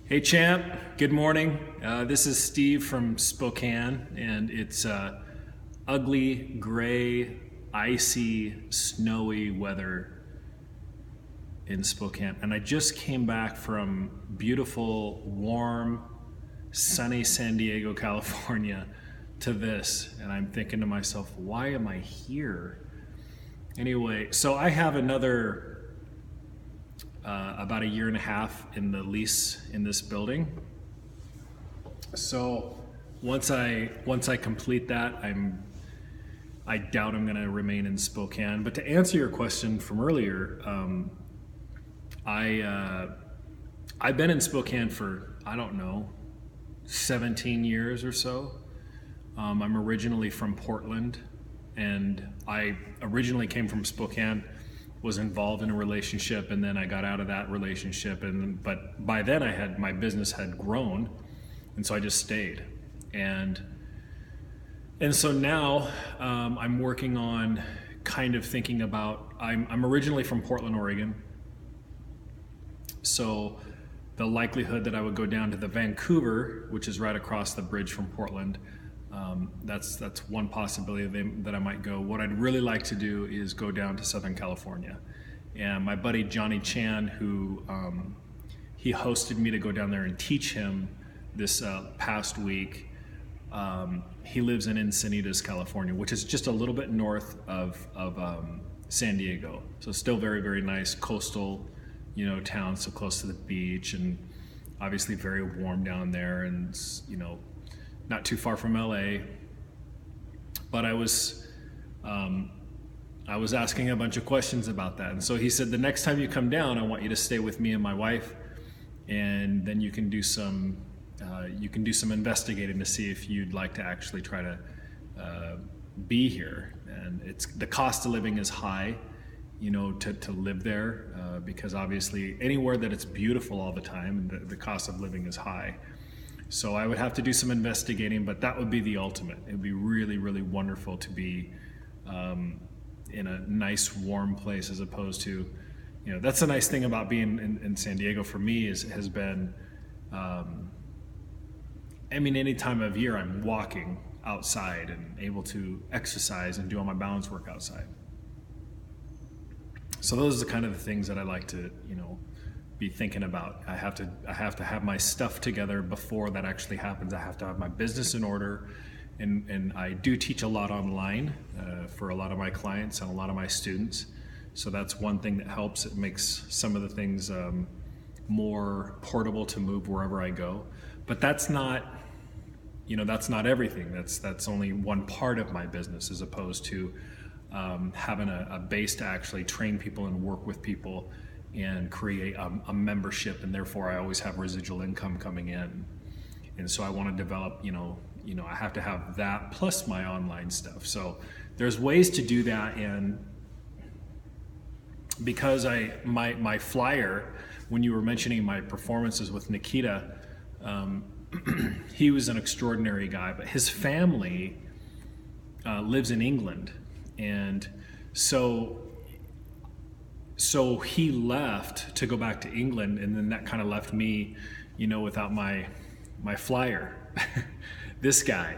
Hey champ, good morning. This is Steve from Spokane, and it's ugly, gray, icy, snowy weather in Spokane. And I just came back from beautiful, warm, sunny San Diego, California to this. And I'm thinking to myself, why am I here? Anyway, so I have another about a year and a half in the lease in this building. So once I complete that, I doubt I'm going to remain in Spokane. But to answer your question from earlier, I've been in Spokane for, I don't know, 17 years or so. I'm originally from Portland, and I originally came from Spokane, was involved in a relationship, and then I got out of that relationship, but by then my business had grown, and so I just stayed. And so now I'm working on kind of thinking about, I'm originally from Portland, Oregon, so the likelihood that I would go down to the Vancouver, which is right across the bridge from Portland, that's one possibility that I might go. What I'd really like to do is go down to Southern California. And my buddy Johnny Chan, who he hosted me to go down there and teach him this past week. He lives in Encinitas, California, which is just a little bit north of San Diego. So still very, very nice coastal, town, so close to the beach, and obviously very warm down there, and not too far from LA. But I was asking a bunch of questions about that. And so he said, the next time you come down, I want you to stay with me and my wife, and then you can do some investigating to see if you'd like to actually try to be here. And the cost of living is high, to live there, because obviously anywhere that it's beautiful all the time, the cost of living is high. So I would have to do some investigating, but that would be the ultimate. It would be really, really wonderful to be in a nice, warm place, as opposed to, that's the nice thing about being in San Diego for me has been, any time of year I'm walking outside and able to exercise and do all my balance work outside. So those are the kind of the things that I like to, be thinking about. I have to have my stuff together before that actually happens. I have to have my business in order, and I do teach a lot online for a lot of my clients and a lot of my students. So that's one thing that helps. It makes some of the things more portable to move wherever I go. But that's not, that's not everything. That's only one part of my business, as opposed to having a base to actually train people and work with people and create a membership, and therefore I always have residual income coming in. And so I want to develop, I have to have that plus my online stuff. So there's ways to do that, and because my flyer, when you were mentioning my performances with Nikita, he was an extraordinary guy, but his family lives in England, and so he left to go back to England, and then that kind of left me, without my flyer, this guy.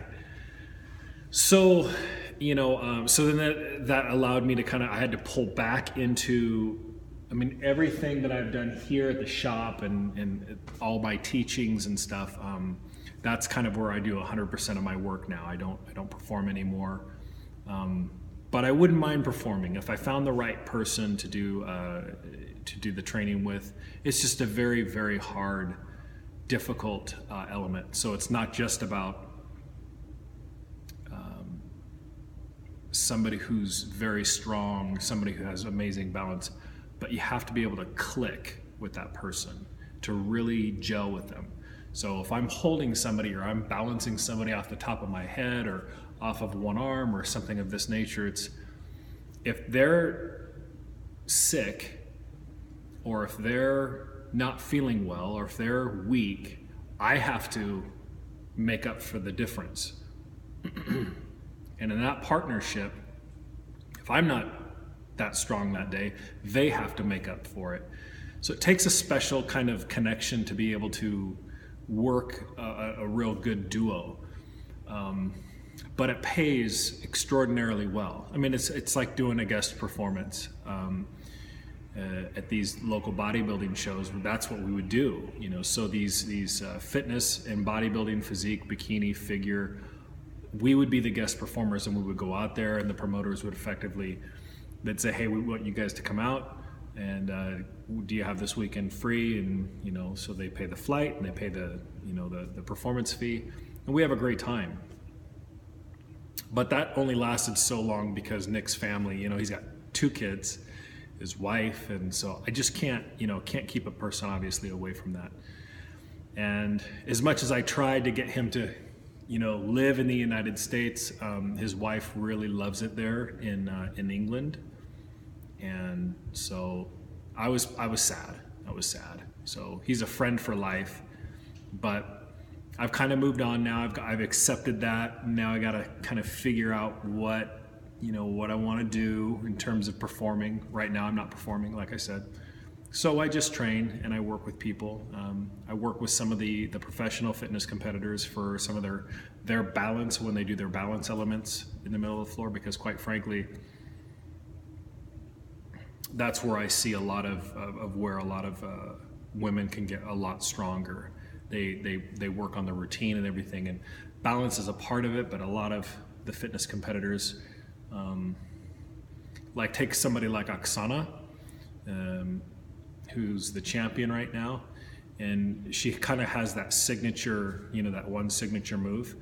So, so then that allowed me to I had to pull back into, everything that I've done here at the shop and all my teachings and stuff. That's kind of where I do 100% of my work now. I don't perform anymore. But I wouldn't mind performing if I found the right person to do the training with. It's just a very, very hard, difficult element. So it's not just about somebody who's very strong, somebody who has amazing balance, but you have to be able to click with that person to really gel with them. So if I'm holding somebody or I'm balancing somebody off the top of my head or off of one arm or something of this nature, it's if they're sick or if they're not feeling well or if they're weak, I have to make up for the difference. And in that partnership, if I'm not that strong that day, they have to make up for it. So it takes a special kind of connection to be able to work a real good duo. But it pays extraordinarily well. I mean, it's like doing a guest performance at these local bodybuilding shows. That's what we would do, you know. So these fitness and bodybuilding, physique, bikini, figure, we would be the guest performers, and we would go out there, and the promoters would effectively, they'd say, hey, we want you guys to come out, and do you have this weekend free? And you know, so they pay the flight and they pay the, you know, the performance fee, and we have a great time. But that only lasted so long because Nick's family, you know, he's got 2 kids, his wife, and so I just can't keep a person obviously away from that. And as much as I tried to get him to, you know, live in the United States, his wife really loves it there in England, and so I was sad. So he's a friend for life, but I've kind of moved on now. I've accepted that. Now I got to kind of figure out what I want to do in terms of performing. Right now I'm not performing, like I said. So I just train and I work with people. I work with some of the professional fitness competitors for some of their balance when they do their balance elements in the middle of the floor, because quite frankly, that's where I see a lot of where a lot of women can get a lot stronger. They work on the routine and everything, and balance is a part of it, but a lot of the fitness competitors, like take somebody like Oksana, who's the champion right now, and she kind of has that signature, you know, that one signature move.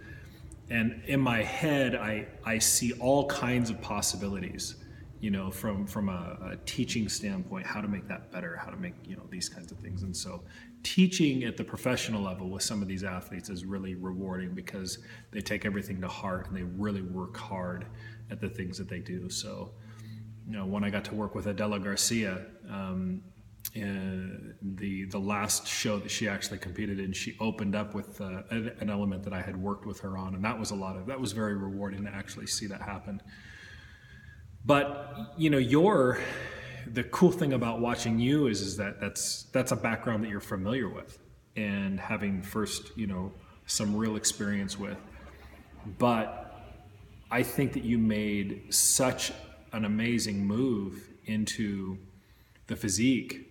And in my head, I see all kinds of possibilities, you know, from a teaching standpoint, how to make that better, how to make, you know, these kinds of things. And so teaching at the professional level with some of these athletes is really rewarding because they take everything to heart and they really work hard at the things that they do. So, you know, when I got to work with Adela Garcia, the last show that she actually competed in, she opened up with an element that I had worked with her on, and that was very rewarding to actually see that happen. But you know, the cool thing about watching you is that that's a background that you're familiar with and having first, you know, some real experience with. But I think that you made such an amazing move into the physique.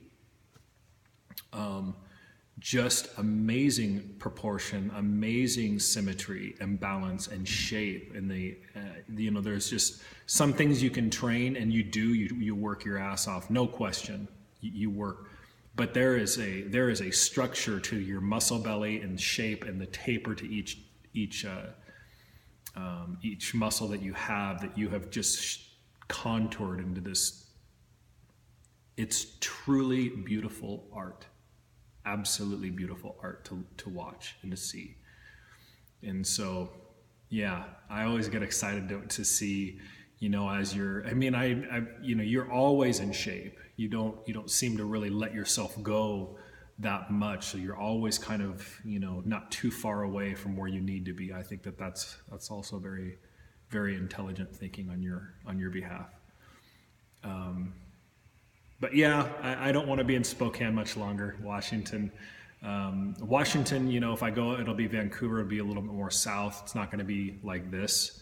Just amazing proportion, amazing symmetry and balance and shape. And you know, there's just some things you can train, and you work your ass off, no question. You work, but there is a structure to your muscle belly and shape and the taper to each muscle that you have just contoured into this. It's truly beautiful art. Absolutely beautiful art to watch and to see. And so, yeah, I always get excited to see, you know, as you're always in shape. You don't seem to really let yourself go that much. So you're always kind of, you know, not too far away from where you need to be. I think that's also very, very intelligent thinking on your behalf. But yeah, I don't want to be in Spokane much longer. Washington, you know, if I go, it'll be Vancouver. It'll be a little bit more south. It's not going to be like this.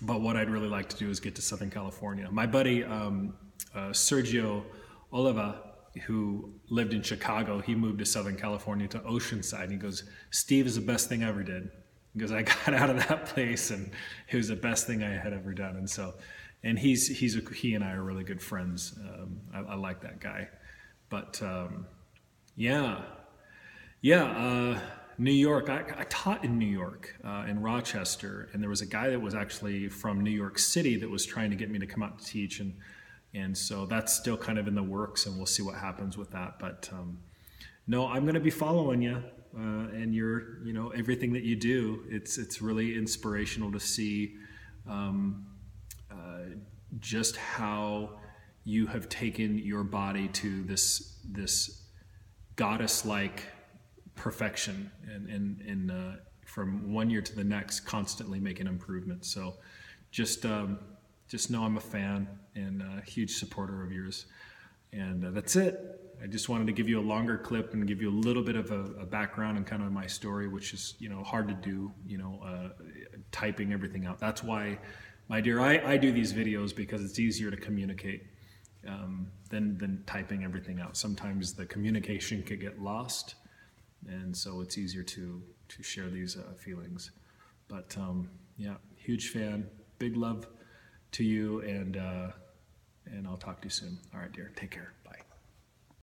But what I'd really like to do is get to Southern California. My buddy, Sergio Oliva, who lived in Chicago, he moved to Southern California, to Oceanside. And he goes, Steve is the best thing I ever did. He goes, I got out of that place and it was the best thing I had ever done. And so, and he and I are really good friends. I like that guy. But New York. I taught in New York, in Rochester, and there was a guy that was actually from New York City that was trying to get me to come out to teach, and so that's still kind of in the works, and we'll see what happens with that. But no, I'm going to be following you, and everything that you do. It's really inspirational to see. Just how you have taken your body to this goddess-like perfection, and from one year to the next, constantly making improvements. So just know I'm a fan and a huge supporter of yours. And that's it. I just wanted to give you a longer clip and give you a little bit of a background and kind of my story, which is, hard to do, typing everything out. That's why, my dear, I do these videos because it's easier to communicate than typing everything out. Sometimes the communication could get lost, and so it's easier to share these feelings. But yeah, huge fan, big love to you, and I'll talk to you soon. All right, dear, take care. Bye.